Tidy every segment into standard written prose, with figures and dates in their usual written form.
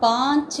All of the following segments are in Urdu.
5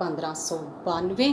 1592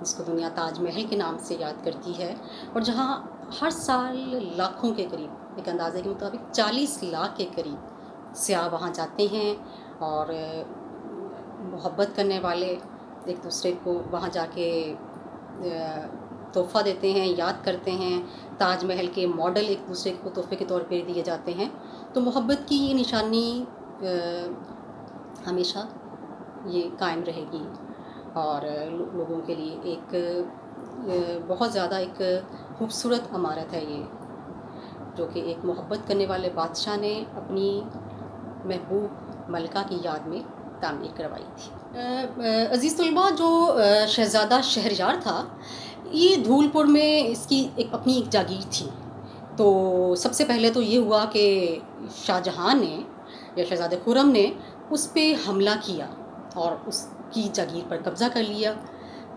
جس کو دنیا تاج محل کے نام سے یاد کرتی ہے، اور جہاں ہر سال لاکھوں کے قریب، ایک اندازے کے مطابق 40 لاکھ کے قریب سیاح وہاں جاتے ہیں، اور محبت کرنے والے ایک دوسرے کو وہاں جا کے تحفہ دیتے ہیں، یاد کرتے ہیں، تاج محل کے ماڈل ایک دوسرے کو تحفے کے طور پہ دیے جاتے ہیں۔ تو محبت کی یہ نشانی ہمیشہ یہ قائم رہے گی، اور لوگوں کے لیے ایک بہت زیادہ ایک خوبصورت عمارت ہے یہ، جو کہ ایک محبت کرنے والے بادشاہ نے اپنی محبوب ملکہ کی یاد میں تعمیر کروائی تھی۔ عزیز طلباء، جو شہزادہ شہریار تھا، یہ دھول پور میں اس کی اپنی ایک جاگیر تھی۔ تو سب سے پہلے تو یہ ہوا کہ شاہ جہاں نے یا شہزادہ خرم نے اس پہ حملہ کیا اور اس کی جاگیر پر قبضہ کر لیا۔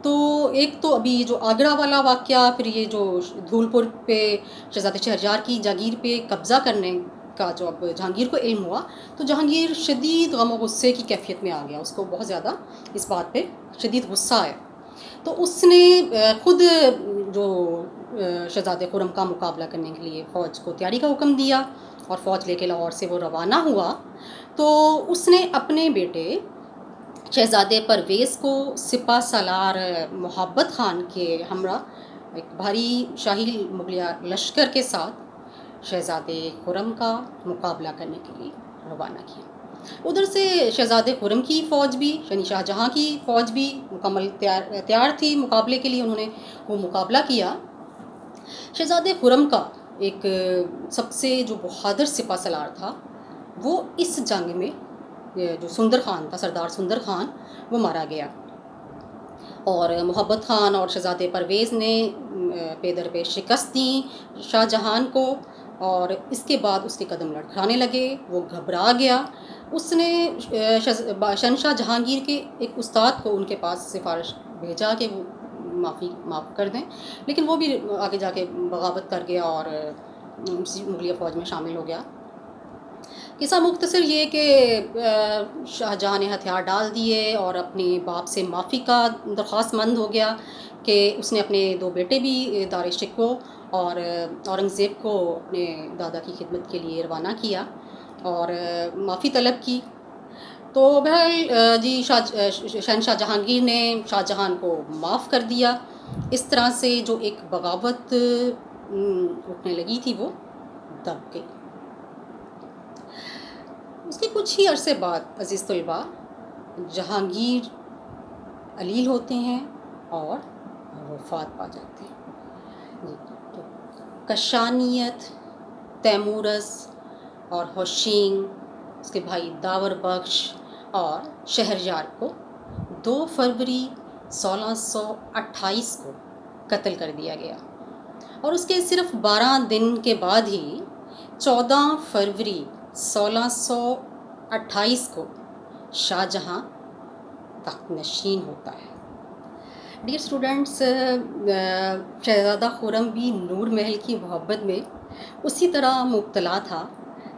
تو ایک تو ابھی جو آگرہ والا واقعہ، پھر یہ جو دھول پور پہ شہزادہ شہریار کی جاگیر پہ قبضہ کرنے کا جو اب جہانگیر کو علم ہوا، تو جہانگیر شدید غم و غصے کی کیفیت میں آ گیا، اس کو بہت زیادہ اس بات پہ شدید غصہ آیا۔ تو اس نے خود جو شہزادہ خرم کا مقابلہ کرنے کے لیے فوج کو تیاری کا حکم دیا، اور فوج لے کے لاہور سے وہ روانہ ہوا۔ تو اس نے اپنے بیٹے شہزادے پرویز کو سپہ سالار محبت خان کے ہمراہ ایک بھاری شاہی مغلیہ لشکر کے ساتھ شہزادے خرم کا مقابلہ کرنے کے لیے روانہ کیا۔ ادھر سے شہزادے خرم کی فوج بھی، یعنی شاہ جہاں کی فوج بھی مکمل تیار تھی مقابلے کے لیے، انہوں نے وہ مقابلہ کیا۔ شہزادے خرم کا ایک سب سے جو بہادر سپہ سالار تھا، وہ اس جنگ میں جو سندر خان تھا، سردار سندر خان، وہ مارا گیا، اور محبت خان اور شہزادے پرویز نے پے در پہ شکست دی شاہ جہان کو، اور اس کے بعد اس کے قدم لڑکھڑانے لگے، وہ گھبرا گیا۔ اس نے شہنشاہ جہانگیر کے ایک استاد کو ان کے پاس سفارش بھیجا کہ وہ معاف کر دیں، لیکن وہ بھی آگے جا کے بغاوت کر گیا اور مغلیہ فوج میں شامل ہو گیا۔ قصہ مختصر یہ کہ شاہ جہاں نے ہتھیار ڈال دیے اور اپنے باپ سے معافی کا درخواست مند ہو گیا، کہ اس نے اپنے 2 بیٹے بھی دار شکوہ اور اورنگزیب کو اپنے دادا کی خدمت کے لیے روانہ کیا اور معافی طلب کی۔ تو بہرحال جی شہنشاہ جہانگیر نے شاہ جہان کو معاف کر دیا۔ اس طرح سے جو ایک بغاوت اٹھنے لگی تھی وہ دب گئی۔ اس کے کچھ ہی عرصے بعد عزیز طلباء، جہانگیر علیل ہوتے ہیں اور وفات پا جاتے ہیں۔ تو کشانیت، تیمورس اور ہوشنگ، اس کے بھائی داور بخش اور شہریار کو 2 فروری 1628 کو قتل کر دیا گیا، اور اس کے صرف 12 دن کے بعد ہی 14 فروری 1628 کو شاہ جہاں تخت نشین ہوتا ہے۔ ڈیئر اسٹوڈنٹس، شہزادہ خرم بھی نور محل کی محبت میں اسی طرح مبتلا تھا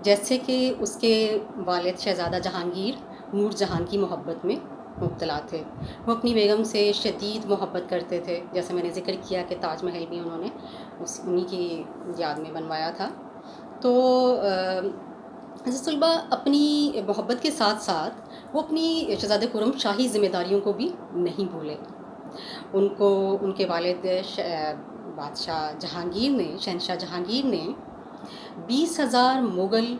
جیسے کہ اس کے والد شہزادہ جہانگیر نور جہاں کی محبت میں مبتلا تھے۔ وہ اپنی بیگم سے شدید محبت کرتے تھے، جیسے میں نے ذکر کیا کہ تاج محل بھی انہوں نے انہی کی یاد میں بنوایا تھا۔ تو عزیز طلباء، اپنی محبت کے ساتھ ساتھ وہ اپنی شہزادہ خرم شاہی ذمہ داریوں کو بھی نہیں بھولے۔ ان کے والد بادشاہ جہانگیر نے، شہنشاہ جہانگیر نے 20,000 مغل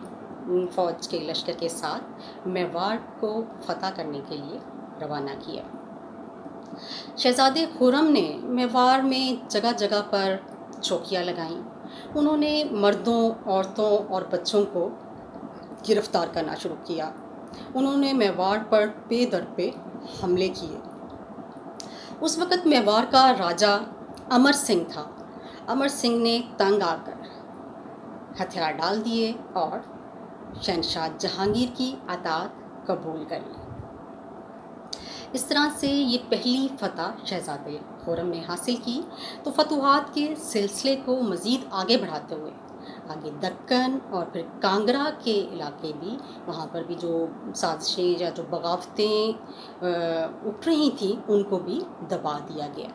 فوج کے لشکر کے ساتھ میواڑ کو فتح کرنے کے لیے روانہ کیا۔ شہزادے خرم نے میواڑ میں جگہ جگہ پر چوکیاں لگائیں۔ انہوں نے مردوں، عورتوں اور بچوں کو گرفتار کرنا شروع کیا۔ انہوں نے میواڑ پر پے در پے حملے کیے۔ اس وقت میواڑ کا راجا امر سنگھ تھا۔ امر سنگھ نے تنگ آ کر ہتھیار ڈال دیے اور شہنشاہ جہانگیر کی اطاعت قبول کر لی۔ اس طرح سے یہ پہلی فتح شہزادے خرم نے حاصل کی۔ تو فتوحات کے سلسلے کو مزید آگے بڑھاتے ہوئے آگے دکن اور پھر کانگڑا کے علاقے بھی، وہاں پر بھی جو سازشیں یا جو بغاوتیں اٹھ رہی تھیں ان کو بھی دبا دیا گیا۔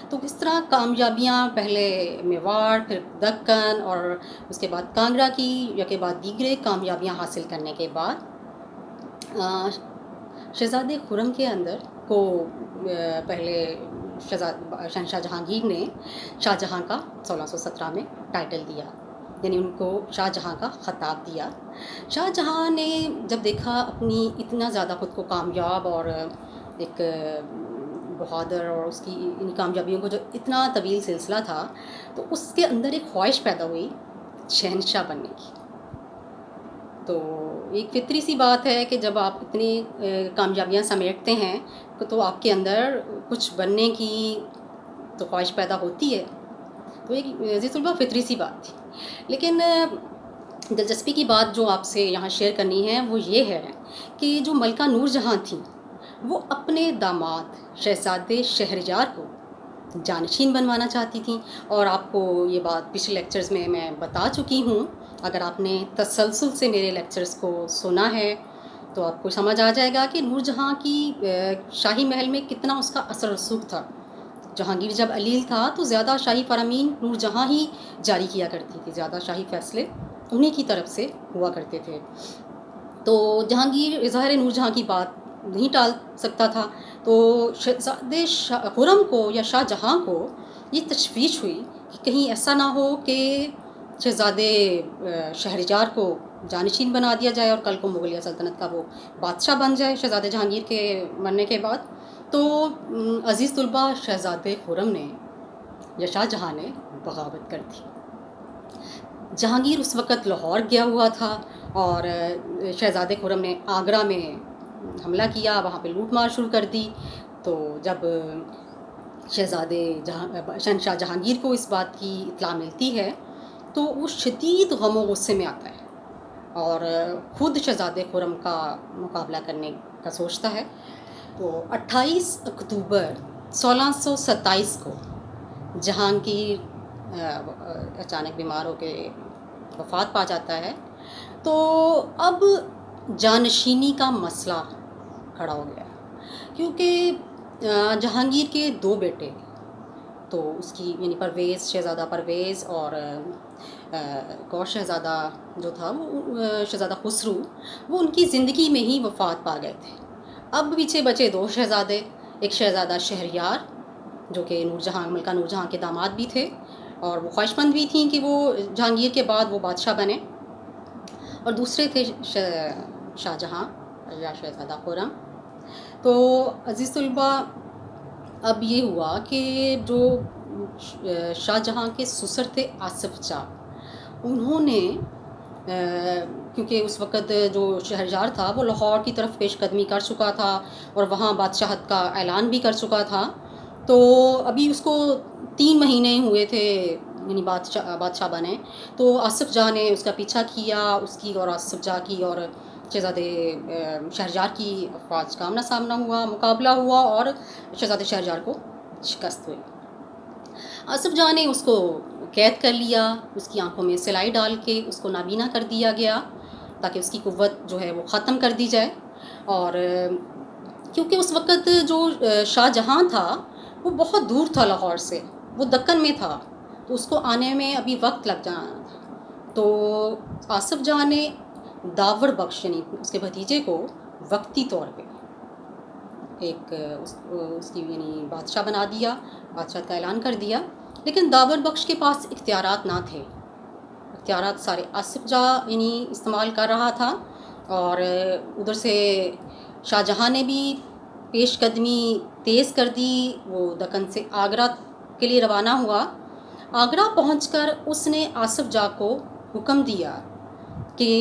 تو اس طرح کامیابیاں پہلے میواڑ، پھر دکن اور اس کے بعد کانگڑا کی یا کے بعد دیگرے کامیابیاں حاصل کرنے کے بعد شہزادے خرم کے اندر کو پہلے شہنشاہ جہانگیر نے شاہ جہاں کا 1617 میں ٹائٹل دیا، یعنی ان کو شاہ جہاں کا خطاب دیا۔ شاہ جہاں نے جب دیکھا اپنی اتنا زیادہ خود کو کامیاب اور ایک بہادر، اور اس کی ان کامیابیوں کو جو اتنا طویل سلسلہ تھا، تو اس کے اندر ایک خواہش پیدا ہوئی شہنشاہ بننے کی۔ تو ایک فطری سی بات ہے کہ جب آپ اتنی کامیابیاں سمیٹتے ہیں تو آپ کے اندر کچھ بننے کی تو خواہش پیدا ہوتی ہے، تو ایک عزیز طلبہ فطری سی بات تھی۔ لیکن دلچسپی کی بات جو آپ سے یہاں شیئر کرنی ہے وہ یہ ہے کہ جو ملکہ نور جہاں تھیں، وہ اپنے داماد شہزادے شہریار کو جانشین بنوانا چاہتی تھیں، اور آپ کو یہ بات پچھلے لیکچرز میں بتا چکی ہوں۔ اگر آپ نے تسلسل سے میرے لیکچرز کو سنا ہے تو آپ کو سمجھ آ جائے گا کہ نور جہاں کی شاہی محل میں کتنا اس کا اثر رسوخ تھا۔ جہانگیر جب علیل تھا تو زیادہ شاہی فرامین نور جہاں ہی جاری کیا کرتی تھی، زیادہ شاہی فیصلے انہی کی طرف سے ہوا کرتے تھے۔ تو جہانگیر ظاہر نور جہاں کی بات نہیں ٹال سکتا تھا، تو شہزادے خرم کو یا شاہ جہاں کو یہ تشویش ہوئی کہ کہیں ایسا نہ ہو کہ شہزادے شہریار کو جانشین بنا دیا جائے اور کل کو مغلیہ سلطنت کا وہ بادشاہ بن جائے شہزادے جہانگیر کے مرنے کے بعد۔ تو عزیز طلبہ، شہزادے خرم نے یا شاہ جہاں نے بغاوت کر دی۔ جہانگیر اس وقت لاہور گیا ہوا تھا، اور شہزادے خرم نے آگرہ میں حملہ کیا، وہاں پہ لوٹ مار شروع کر دی۔ تو جب شہنشاہ جہانگیر کو اس بات کی اطلاع ملتی ہے تو وہ شدید غم و غصے میں آتا ہے، اور خود شہزادے خرم کا مقابلہ کرنے کا سوچتا ہے۔ تو 28 اکتوبر 1627 کو جہانگیر اچانک بیمار ہو کے وفات پا جاتا ہے۔ تو اب جانشینی کا مسئلہ کھڑا ہو گیا، کیونکہ جہانگیر کے 2 بیٹے، تو اس کی یعنی پرویز، شہزادہ پرویز، اور ایک اور شہزادہ جو تھا وہ شہزادہ خسرو، وہ ان کی زندگی میں ہی وفات پا گئے تھے۔ اب پیچھے بچے 2 شہزادے، ایک شہزادہ شہریار جو کہ ملکہ نور جہاں کے داماد بھی تھے، اور وہ خواہش مند بھی تھیں کہ وہ جہانگیر کے بعد وہ بادشاہ بنے، اور دوسرے تھے شاہ جہاں یا شہزادہ خرم۔ تو عزیز طلبہ، اب یہ ہوا کہ جو شاہ جہاں کے سسر تھے آصف جاں، انہوں نے کیونکہ اس وقت جو شہریار تھا وہ لاہور کی طرف پیش قدمی کر چکا تھا اور وہاں بادشاہت کا اعلان بھی کر چکا تھا، تو ابھی اس کو 3 مہینے ہوئے تھے یعنی بادشاہ بنے۔ تو آصف جاں نے اس کا پیچھا کیا، اس کی اور آصف جاں کی اور شہزادے شہریار کی افواج کا آمنا سامنا ہوا، مقابلہ ہوا، اور شہزادے شہریار کو شکست ہوئی۔ آصف جاں نے اس کو قید کر لیا، اس کی آنکھوں میں سلائی ڈال کے اس کو نابینا کر دیا گیا تاکہ اس کی قوت جو ہے وہ ختم کر دی جائے۔ اور کیونکہ اس وقت جو شاہ جہاں تھا وہ بہت دور تھا لاہور سے، وہ دکن میں تھا، تو اس کو آنے میں ابھی وقت لگ جانا تھا۔ تو آصف جاں نے داور بخش یعنی اس کے بھتیجے کو وقتی طور پہ ایک اس کی یعنی بادشاہ بنا دیا، بادشاہ کا اعلان کر دیا، لیکن داور بخش کے پاس اختیارات نہ تھے، اختیارات سارے آصف جاں یعنی استعمال کر رہا تھا۔ اور ادھر سے شاہ جہاں نے بھی پیش قدمی تیز کر دی، وہ دکن سے آگرہ کے لیے روانہ ہوا۔ آگرہ پہنچ کر اس نے آصف جاں کو حکم دیا کہ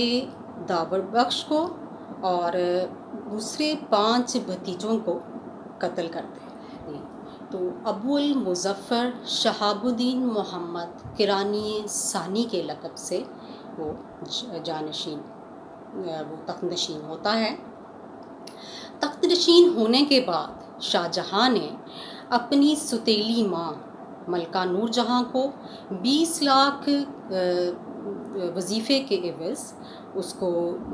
داور بخش کو اور دوسرے 5 بھتیجوں کو قتل کر دے۔ تو ابو المظفر شہاب الدین محمد کرانی ثانی کے لقب سے وہ جانشین، وہ تخت نشین ہوتا ہے۔ تخت نشین ہونے کے بعد شاہ جہاں نے اپنی سوتیلی ماں ملکہ نور جہاں کو 20 لاکھ وظیفے کے عوض اس کو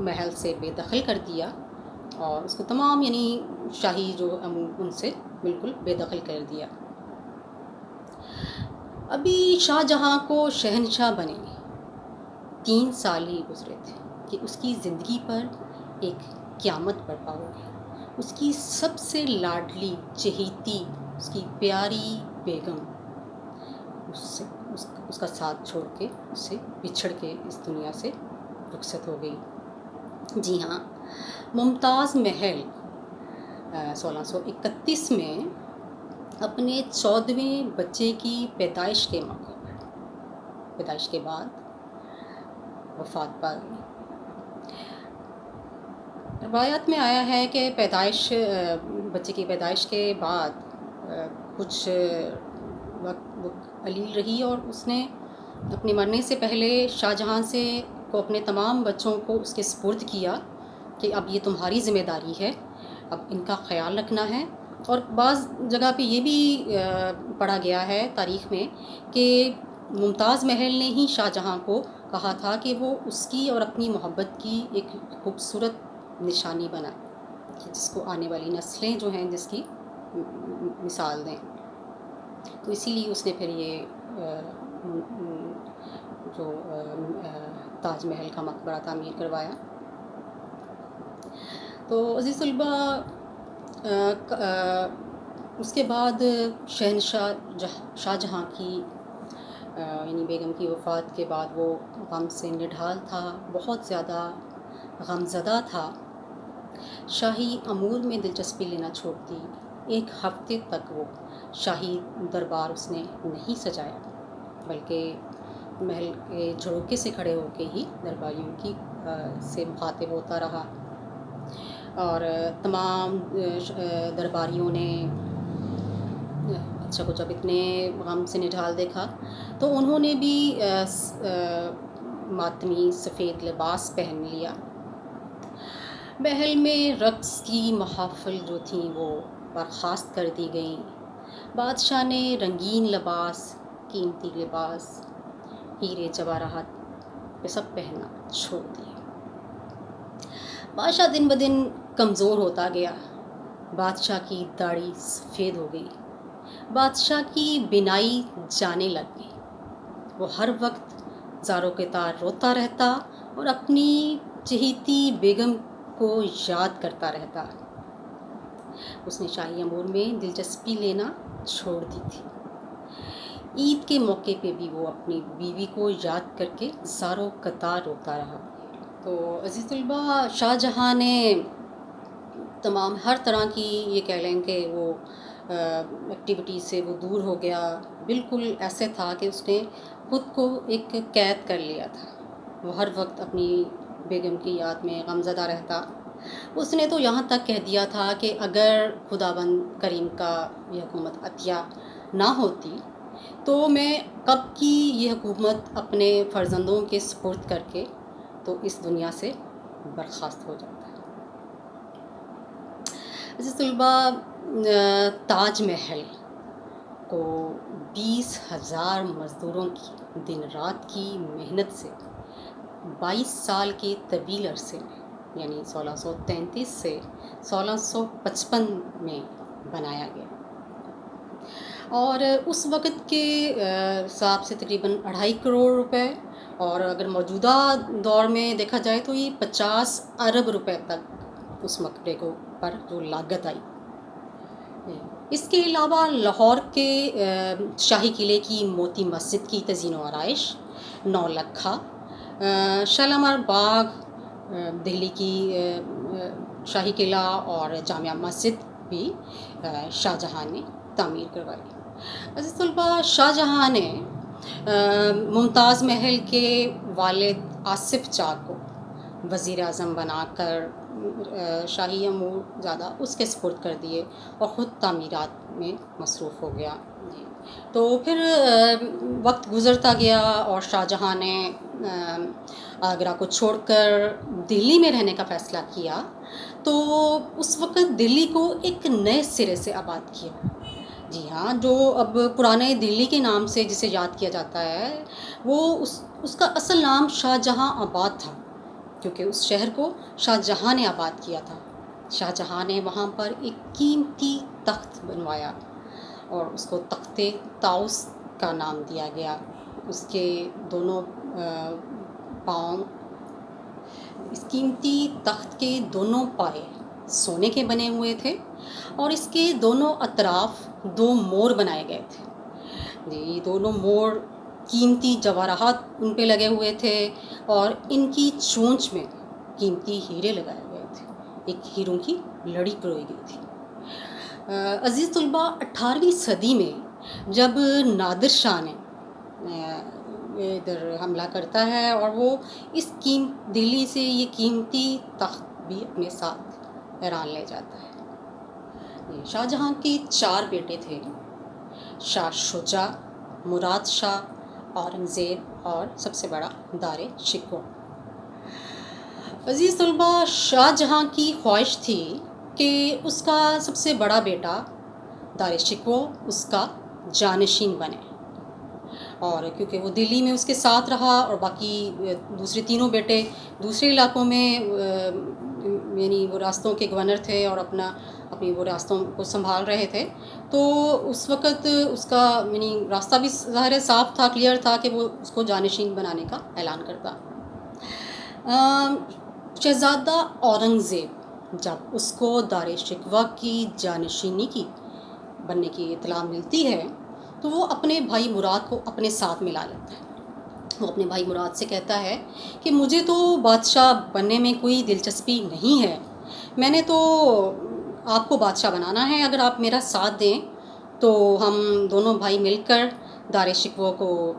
محل سے بے دخل کر دیا، اور اس کو تمام یعنی شاہی جو ان سے بالکل بے دخل کر دیا۔ ابھی شاہ جہاں کو شہنشاہ بنے 3 سال ہی گزرے تھے کہ اس کی زندگی پر ایک قیامت برپا ہو گئی. اس کی سب سے لاڈلی چہیتی، اس کی پیاری بیگم اس کا ساتھ چھوڑ کے، اس سے بچھڑ کے اس دنیا سے رخصت ہو گئی. جی ہاں، ممتاز محل 1631 میں اپنے 14ویں بچے کی پیدائش کے موقع پر، پیدائش کے بعد وفات پا گئی. روایات میں آیا ہے کہ بچے کی پیدائش کے بعد کچھ وقت وہ علیل رہی اور اس نے اپنے مرنے سے پہلے شاہ جہاں کو اپنے تمام بچوں کو اس کے سپرد کیا کہ اب یہ تمہاری ذمہ داری ہے، اب ان کا خیال رکھنا ہے. اور بعض جگہ پہ یہ بھی پڑھا گیا ہے تاریخ میں کہ ممتاز محل نے ہی شاہ جہاں کو کہا تھا کہ وہ اس کی اور اپنی محبت کی ایک خوبصورت نشانی بنائے، جس کو آنے والی نسلیں جو ہیں جس کی مثال دیں. تو اسی لیے اس نے پھر یہ جو تاج محل کا مقبرہ تعمیر کروایا. تو عزیز طلبہ، اس کے بعد شاہ جہاں کی یعنی بیگم کی وفات کے بعد وہ غم سے نڈھال تھا، بہت زیادہ غمزدہ تھا. شاہی امور میں دلچسپی لینا چھوڑ دی. 1 ہفتے تک وہ شاہی دربار اس نے نہیں سجایا، بلکہ محل کے جھروکے سے کھڑے ہو کے ہی درباریوں سے مخاطب ہوتا رہا. اور تمام درباریوں نے بادشاہ کو جب اتنے غم سے نڈھال دیکھا تو انہوں نے بھی ماتمی سفید لباس پہن لیا. محل میں رقص کی محافل جو تھیں وہ برخاست کر دی گئیں. بادشاہ نے رنگین لباس، قیمتی لباس، ہیرے جواہرات یہ سب پہننا چھوڑ دیے. بادشاہ دن بدن کمزور ہوتا گیا. بادشاہ کی داڑھی سفید ہو گئی، بادشاہ کی بینائی جانے لگ گئی. وہ ہر وقت زاروں کے تار روتا رہتا اور اپنی چہیتی بیگم کو یاد کرتا رہتا. اس نے شاہی امور میں دلچسپی لینا چھوڑ دی تھی. عید کے موقع پہ بھی وہ اپنی بیوی کو یاد کر کے زاروں قطار روتا رہا. تو عزیز طلبہ، شاہ جہاں نے تمام ہر طرح کی یہ کہہ لیں کہ وہ ایکٹیویٹی سے وہ دور ہو گیا. بالکل ایسے تھا کہ اس نے خود کو ایک قید کر لیا تھا. وہ ہر وقت اپنی بیگم کی یاد میں غمزدہ رہتا. اس نے تو یہاں تک کہہ دیا تھا کہ اگر خداوند کریم کا یہ حکومت عطیہ نہ ہوتی تو میں کب کی یہ حکومت اپنے فرزندوں کے سپرد کر کے تو اس دنیا سے برخاست ہو جاتا. عزیز طلبہ، تاج محل کو 20,000 مزدوروں کی دن رات کی محنت سے 22 سال کے طویل عرصے میں یعنی 1633 سے 1655 میں بنایا گیا. اور اس وقت کے حساب سے تقریباً 2.5 کروڑ روپے، اور اگر موجودہ دور میں دیکھا جائے تو یہ 50 ارب روپے تک اس مقبرے کو پر جو لاگت آئی. اس کے علاوہ لاہور کے شاہی قلعے کی موتی مسجد کی تزئین و آرائش، 9 لکھا، شالیمار باغ، دہلی کی شاہی قلعہ اور جامع مسجد بھی شاہ جہاں نے تعمیر کروائی. عزیز طلبہ، شاہ جہاں نے ممتاز محل کے والد آصف چاہ کو وزیر اعظم بنا کر شاہی امور زیادہ اس کے سپرد کر دیے اور خود تعمیرات میں مصروف ہو گیا. تو پھر وقت گزرتا گیا اور شاہ جہاں نے آگرہ کو چھوڑ کر دلی میں رہنے کا فیصلہ کیا. تو اس وقت دلی کو ایک نئے سرے سے آباد کیا. جی ہاں، جو اب پرانے دلی کے نام سے جسے یاد کیا جاتا ہے وہ اس کا اصل نام شاہ جہاں آباد تھا، کیونکہ اس شہر کو شاہ جہاں نے آباد کیا تھا. شاہ جہاں نے وہاں پر ایک قیمتی تخت بنوایا اور اس کو تخت طاؤس کا نام دیا گیا. اس کے دونوں پاؤں، اس قیمتی تخت کے دونوں پائے سونے کے بنے ہوئے تھے اور اس کے دونوں اطراف 2 مور بنائے گئے تھے. یہ دونوں مور قیمتی جواہرات ان پہ لگے ہوئے تھے اور ان کی چونچ میں قیمتی ہیرے لگائے گئے تھے. ایک ہیروں کی لڑی پروئی گئی تھی. عزیز طلباء، 18ویں صدی میں جب نادر شاہ نے ادھر حملہ کرتا ہے اور وہ دلی سے یہ قیمتی تخت بھی اپنے ساتھ ایران لے جاتا ہے. شاہ جہاں کے 4 بیٹے تھے: شاہ شجاع، مراد شاہ، اورنگزیب اور سب سے بڑا دار شکوہ. عزیز طلباء، شاہ جہاں کی خواہش تھی کہ اس کا سب سے بڑا بیٹا دار شکوہ اس کا جانشین بنے، اور کیونکہ وہ دلی میں اس کے ساتھ رہا اور باقی دوسرے تینوں بیٹے دوسرے علاقوں میں یعنی وہ راستوں کے گورنر تھے اور اپنی وہ راستوں کو سنبھال رہے تھے، تو اس وقت اس کا یعنی راستہ بھی ظاہر صاف تھا، کلیئر تھا کہ وہ اس کو جانشین بنانے کا اعلان کرتا. شہزادہ اورنگزیب جب اس کو دار شکوہ کی جانشینی بننے کی اطلاع ملتی ہے تو وہ اپنے بھائی مراد کو اپنے ساتھ ملا لیتا ہے. وہ اپنے بھائی مراد سے کہتا ہے کہ مجھے تو بادشاہ بننے میں کوئی دلچسپی نہیں ہے، میں نے تو آپ کو بادشاہ بنانا ہے. اگر آپ میرا ساتھ دیں تو ہم دونوں بھائی مل کر دار شکوہ کو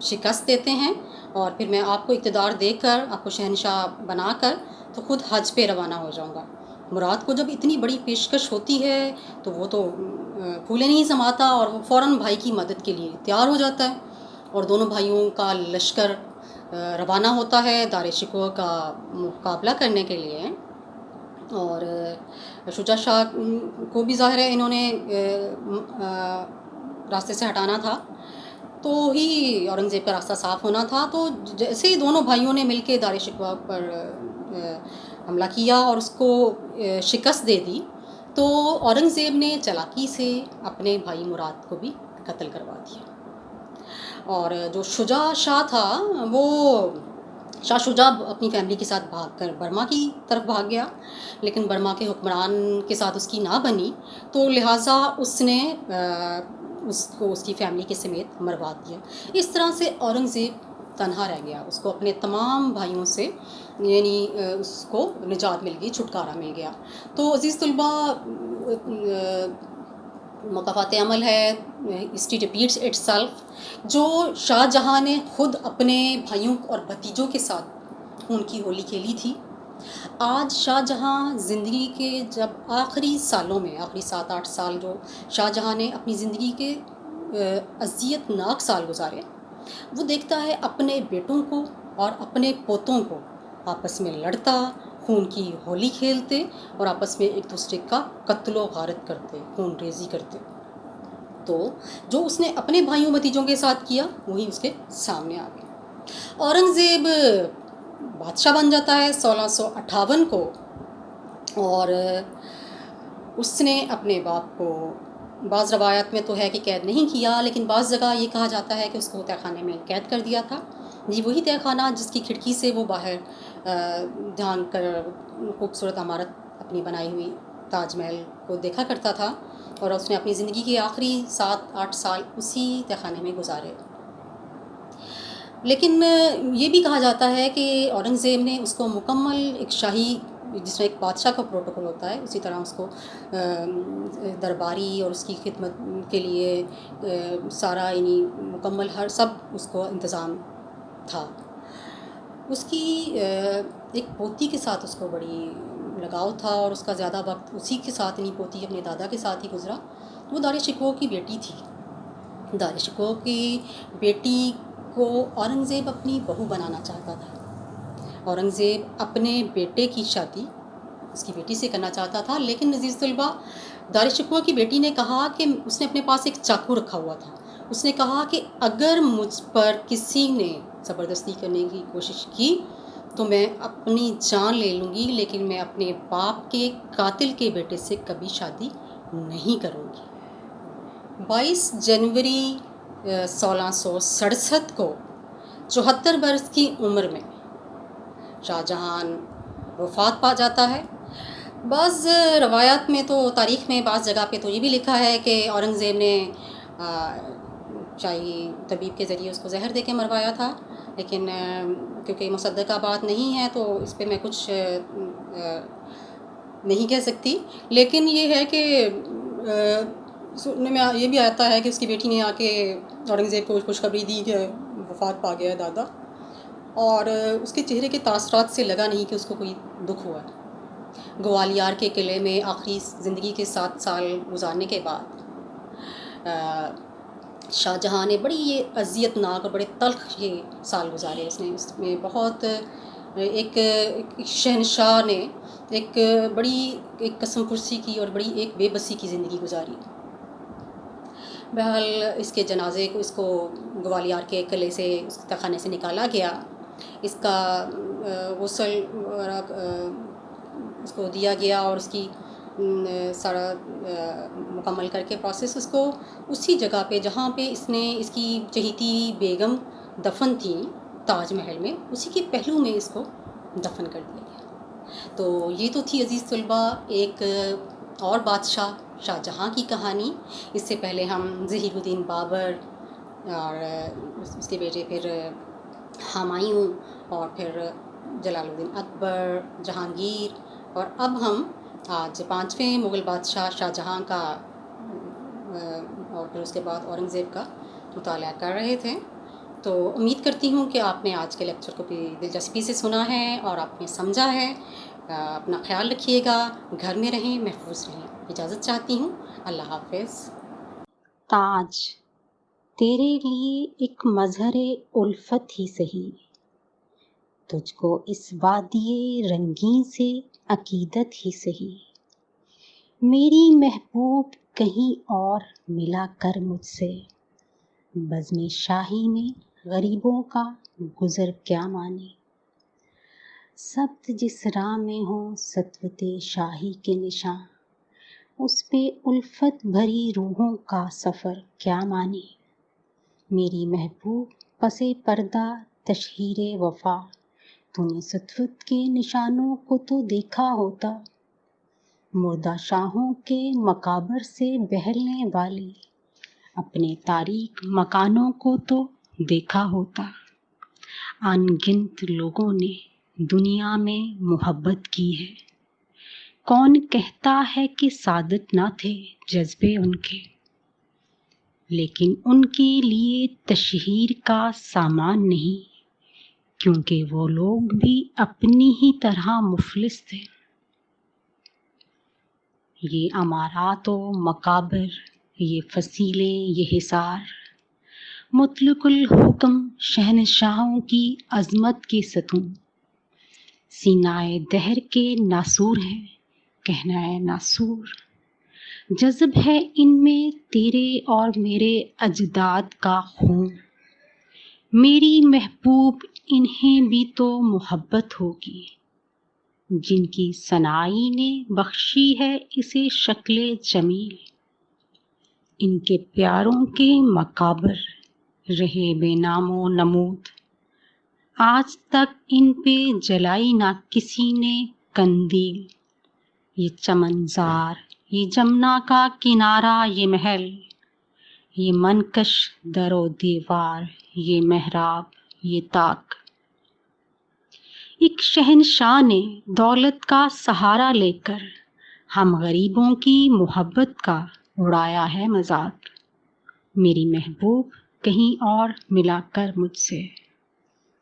شکست دیتے ہیں اور پھر میں آپ کو اقتدار دے کر، آپ کو شہنشاہ بنا کر تو خود حج پہ روانہ ہو جاؤں گا. مراد کو جب اتنی بڑی پیشکش ہوتی ہے تو وہ تو پھولے نہیں سماتا اور وہ فوراً بھائی کی مدد کے لیے تیار ہو جاتا ہے اور دونوں بھائیوں کا لشکر روانہ ہوتا ہے دار شکوہ کا مقابلہ کرنے کے لیے. اور شجاع شاہ کو بھی ظاہر ہے انہوں نے راستے سے ہٹانا تھا، تو ہی اورنگزیب کا راستہ صاف ہونا تھا. تو جیسے ہی دونوں بھائیوں نے مل کے دار شکوہ پر حملہ کیا اور اس کو شکست دے دی، تو اورنگزیب نے چالاکی سے اپنے بھائی مراد کو بھی قتل کروا دیا. اور جو شجاع شاہ تھا وہ شاہ شجاع اپنی فیملی کے ساتھ بھاگ کر برما کی طرف بھاگ گیا، لیکن برما کے حکمران کے ساتھ اس کی نہ بنی، تو لہٰذا اس نے اس کو اس کی فیملی کے سمیت مروا دیا. اس طرح سے اورنگزیب تنہا رہ گیا، اس کو اپنے تمام بھائیوں سے یعنی اس کو نجات مل گئی، چھٹکارا مل گیا. تو عزیز طلباء، مقافات عمل ہے، ہسٹری ریپیٹس اٹ سیلف. جو شاہ جہاں نے خود اپنے بھائیوں اور بھتیجوں کے ساتھ خون کی ہولی کھیلی تھی، آج شاہ جہاں زندگی کے جب آخری سالوں میں، آخری 7-8 سال جو شاہ جہاں نے اپنی زندگی کے اذیت ناک سال گزارے، وہ دیکھتا ہے اپنے بیٹوں کو اور اپنے پوتوں کو آپس میں لڑتا، خون کی ہولی کھیلتے اور آپس میں ایک دوسرے کا قتل و غارت کرتے، خون ریزی کرتے. تو جو اس نے اپنے بھائیوں بھتیجوں کے ساتھ کیا وہی اس کے سامنے آ گیا. اورنگزیب بادشاہ بن جاتا ہے 1658 کو، اور اس نے اپنے باپ کو بعض روایات میں تو ہے کہ قید نہیں کیا، لیکن بعض جگہ یہ کہا جاتا ہے کہ اس کو تہہ خانے میں قید کر دیا تھا. جی وہی تہہ خانہ جس کی کھڑکی سے وہ باہر جھانک کر خوبصورت عمارت اپنی بنائی ہوئی تاج محل کو دیکھا کرتا تھا، اور اس نے اپنی زندگی کے آخری 7-8 سال اسی تہہ خانے میں گزارے. لیکن یہ بھی کہا جاتا ہے کہ اورنگزیب نے اس کو مکمل ایک شاہی، جس میں ایک بادشاہ کا پروٹوکول ہوتا ہے، اسی طرح اس کو درباری اور اس کی خدمت کے لیے سارا یعنی مکمل ہر سب اس کو انتظام تھا. اس کی ایک پوتی کے ساتھ اس کو بڑی لگاؤ تھا اور اس کا زیادہ وقت اسی کے ساتھ، یعنی پوتی اپنے دادا کے ساتھ ہی گزرا. وہ دار شکوہ کی بیٹی تھی. دار شکوہ کی بیٹی کو اورنگزیب اپنی بہو بنانا چاہتا تھا. اورنگزیب اپنے بیٹے کی شادی اس کی بیٹی سے کرنا چاہتا تھا، لیکن عزیز طلباء، دار شکوہ کی بیٹی نے کہا کہ اس نے اپنے پاس ایک چاقو رکھا ہوا تھا. اس نے کہا کہ اگر مجھ پر کسی نے زبردستی کرنے کی کوشش کی تو میں اپنی جان لے لوں گی، لیکن میں اپنے باپ کے قاتل کے بیٹے سے کبھی شادی نہیں کروں گی. 22 جنوری 1667 کو 74 برس کی عمر میں شاہ جہان وفات پا جاتا ہے۔ بعض روایات میں تو تاریخ میں بعض جگہ پہ تو یہ بھی لکھا ہے کہ اورنگزیب نے شاہی طبیب کے ذریعے اس کو زہر دے کے مروایا تھا، لیکن کیونکہ مصدقہ بات نہیں ہے تو اس پہ میں کچھ نہیں کہہ سکتی۔ لیکن یہ ہے کہ سننے میں یہ بھی آتا ہے کہ اس کی بیٹی نے آ کے اورنگزیب کو خوشخبری دی کہ وفات پا گیا ہے دادا، اور اس کے چہرے کے تاثرات سے لگا نہیں کہ اس کو کوئی دکھ ہوا ہے۔ گوالیار کے قلعے میں آخری زندگی کے 7 سال گزارنے کے بعد شاہ جہاں نے بڑی یہ اذیت ناک اور بڑے تلخ یہ سال گزارے۔ اس میں بہت ایک شہنشاہ نے ایک بڑی ایک قسم پرسی کی اور بڑی ایک بے بسی کی زندگی گزاری۔ بہرحال اس کے جنازے کو اس کو گوالیار کے قلعے سے اس تہخانے سے نکالا گیا، اس کا غسل اس کو دیا گیا اور اس کی سارا مکمل کر کے پروسیس اس کو اسی جگہ پہ جہاں پہ اس نے اس کی چہیتی بیگم دفن تھیں تاج محل میں، اسی کے پہلو میں اس کو دفن کر دیا گیا۔ تو یہ تو تھی عزیز طلبہ ایک اور بادشاہ شاہ جہاں کی کہانی۔ اس سے پہلے ہم ظہیر الدین بابر اور اس کے بیٹے پھر ہمایوں اور پھر جلال الدین اکبر، جہانگیر، اور اب ہم آج 5ویں مغل بادشاہ شاہ جہاں کا اور پھر اس کے بعد اورنگزیب کا مطالعہ کر رہے تھے۔ تو امید کرتی ہوں کہ آپ نے آج کے لیکچر کو بھی دلچسپی سے سنا ہے اور آپ نے سمجھا ہے۔ اپنا خیال رکھیے گا، گھر میں رہیں، محفوظ رہیں۔ اجازت چاہتی ہوں، اللہ حافظ۔ تاج تیرے لیے ایک مظہر الفت ہی سہی، تجھ کو اس وادی رنگین سے عقیدت ہی سہی، میری محبوب کہیں اور ملا کر مجھ سے، بزم شاہی میں غریبوں کا گزر کیا مانے، سبت جس راہ میں ہوں سطوت شاہی کے نشاں، اس پہ الفت بھری روحوں کا سفر کیا مانے، میری محبوب پس پردہ تشہیر وفا، تو نے سطوت کے نشانوں کو تو دیکھا ہوتا، مردہ شاہوں کے مقابر سے بہلنے والی اپنے تاریک مکانوں کو تو دیکھا ہوتا، ان گنت لوگوں نے دنیا میں محبت کی ہے، کون کہتا ہے کہ سعادت نہ تھے جذبے ان کے، لیکن ان کے لیے تشہیر کا سامان نہیں، کیونکہ وہ لوگ بھی اپنی ہی طرح مفلس تھے۔ یہ عمارات و مقابر، یہ فصیلیں، یہ حصار، مطلق الحکم شہنشاہوں کی عظمت کے ستون، سینائے دہر کے ناسور ہیں، کہنا ہے ناسور، جذب ہے ان میں تیرے اور میرے اجداد کا خون، میری محبوب انہیں بھی تو محبت ہوگی، جن کی سنائی نے بخشی ہے اسے شکل جمیل، ان کے پیاروں کے مقابر رہے بے نام و نمود، آج تک ان پہ جلائی نہ کسی نے قندیل، یہ چمنزار، یہ جمنا کا کنارہ، یہ محل، یہ منکش در و دیوار، یہ محراب، یہ طاق، ایک شہنشاہ نے دولت کا سہارا لے کر ہم غریبوں کی محبت کا اڑایا ہے مذاق، میری محبوب کہیں اور ملا کر مجھ سے۔